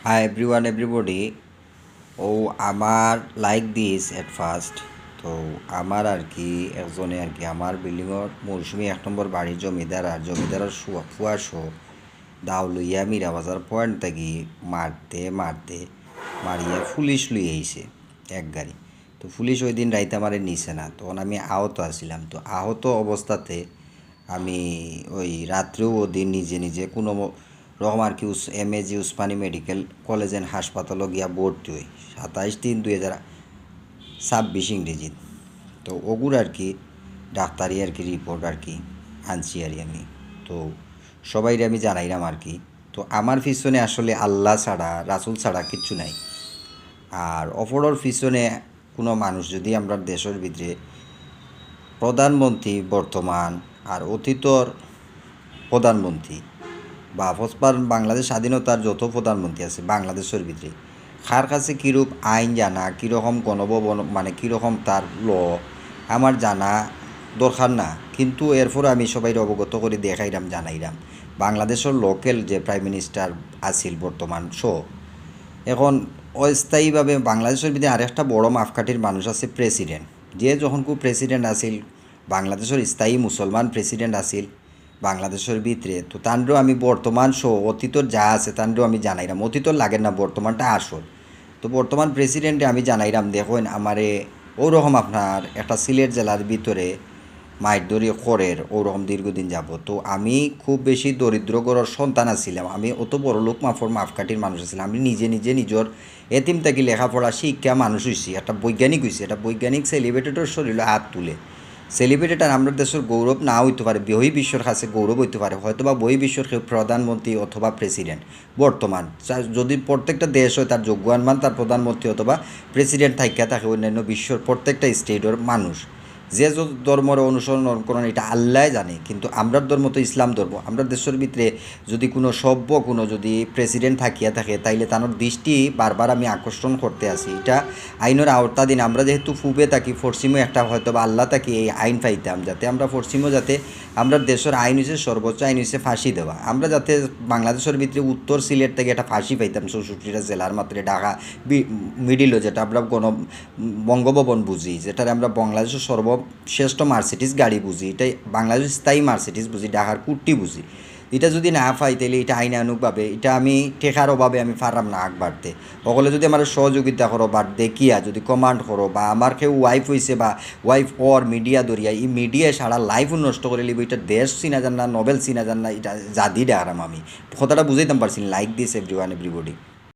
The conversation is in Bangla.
Hi everyone, everybody. ও আমার লাইক দিস এট ফার্স্ট। তো আমার আর কি একজনে আর কি আমার বিল্ডিংয়ের মৌসুমি 1 নম্বর বাড়ির জমিদারের ফুয়া শো দাও লইয়া মিরা বাজার পয়েন্ট থাকি মারতে মারিয়া পুলিশ লই আইছে এক গাড়ি। তো পুলিশ ওই দিন রাইতে আমারে নিছে না, তখন আমি আহত আছিলাম। তো আহত অবস্থাতে আমি ওই রাত্রেও ওদিন নিজে নিজে কোনো রকম আর কি MAG Osmani medical college and হাসপাতালও গিয়া ভর্তি হই 27/3/2026 ইংরেজিত। তো ওগুর আর কি ডাক্তারি আর কি রিপোর্ট আর কি আনছি আর আমি। তো সবাইরে আমি জানাইলাম আর কি। তো আমার পিছনে আসলে আল্লাহ ছাড়া রাসুল ছাড়া কিচ্ছু নাই। আর অপরের পিছনে কোনো মানুষ যদি আমরা দেশের ভিতরে প্রধানমন্ত্রী বর্তমান আর অতীতর প্রধানমন্ত্রী বা বাংলাদেশ স্বাধীনতার যত প্রধানমন্ত্রী আছে বাংলাদেশের ভিতরে কার কাছে কীরূপ আইন জানা, কীরকম গণভবন মানে কীরকম তার আমার জানা দরকার না, কিন্তু এরপরে আমি সবাই অবগত করে দেখাইলাম জানাইলাম। বাংলাদেশের লোকেল যে প্রাইম মিনিস্টার আছিল বর্তমান এখন অস্থায়ীভাবে বাংলাদেশের ভিতরে আরেকটা বড় মাপকাঠির মানুষ আছে প্রেসিডেন্ট, যে যখন প্রেসিডেন্ট আছিল বাংলাদেশের স্থায়ী মুসলমান প্রেসিডেন্ট আছিল বাংলাদেশের ভিতরে। তো তানরেও আমি বর্তমান অতীতর যা আছে তানরেও আমি জানাইলাম, অতীতর লাগে না বর্তমানটা আসল। তো বর্তমান প্রেসিডেন্টে আমি জানাইলাম দেখুন আমারে ওরকম আপনার একটা সিলেট জেলার ভিতরে মাইট ধরি খড়ের ওরকম দীর্ঘদিন যাব। তো আমি খুব বেশি দরিদ্র ঘরের সন্তান আছিলাম, আমি অত বড় লোক মাপকাঠির মানুষ আছিলাম। আমি নিজে নিজের এতিম থেকে লেখাপড়া শিক্ষা মানুষ হয়েছি, একটা বৈজ্ঞানিক হয়েছি, একটা বৈজ্ঞানিক সেলিব্রেটেডর শরীরে হাত তুলে। সেলিব্রেটেড আমাদের দেশের গৌরব না হইতে পারে, বিশ্বর কাছে গৌরব হইতে পারে, হয়তো বা বিশ্বর প্রধানমন্ত্রী অথবা প্রেসিডেন্ট বর্তমান যদি প্রত্যেকটা দেশ হয় তার যোগ্যমান তার প্রধানমন্ত্রী অথবা প্রেসিডেন্ট থাকিয়া থাকে অন্যান্য বিশ্বর প্রত্যেকটা স্টেটের মানুষ যে ধর্মের অনুসরণ করেন এটা আল্লাহ জানে। কিন্তু আমরা ধর্ম তো ইসলাম ধর্ম। আমরা দেশের ভিতরে যদি কোনো সভ্য কোনো যদি প্রেসিডেন্ট থাকিয়া থাকে তাইলে তার দৃষ্টি বারবার আমি আকর্ষণ করতে আসি, এটা আইনের আওতাধীন। আমরা যেহেতু ফুবে থাকি পশ্চিমও একটা হয়তো বা আল্লাহ থাকি এই আইন পাইতাম যাতে আমরা পশ্চিমও যাতে আমরা দেশের আইন হয়েছে সর্বোচ্চ আইন হয়েছে ফাঁসি দেওয়া, আমরা যাতে বাংলাদেশের ভিতরে উত্তর সিলেট থেকে একটা ফাঁসি পাইতাম 64টা জেলার মাত্রে ঢাকা মিডিলও যেটা আমরা বঙ্গভবন বুঝি, যেটা আমরা বাংলাদেশের সর্বশ্রেষ্ঠ মার্সিডিস গাড়ি বুঝি, এটাই বাংলাদেশ স্থায়ী মার্সিডিস বুঝি, ঢাকার কুট্টি বুঝি। এটা যদি না পাই তাহলে এটা আইনানুগভাবে এটা আমি টেকার অভাবে আমি পারলাম না আগ বাড়তে। সকলে যদি আমার সহযোগিতা করো বা দেখিয়া যদি কমান্ড করো বা আমার কেউ ওয়াইফ হয়েছে বা ওয়াইফ ওর মিডিয়া দরিয়া এই মিডিয়ায় সারা লাইফও নষ্ট করে লিব, এটা দেশ চিনা যান না, নোবেল চিনা যান না, এটা জাদি ডাকরাম আমি কথাটা বুঝাইতাম পারছি। Like this everyone everybody.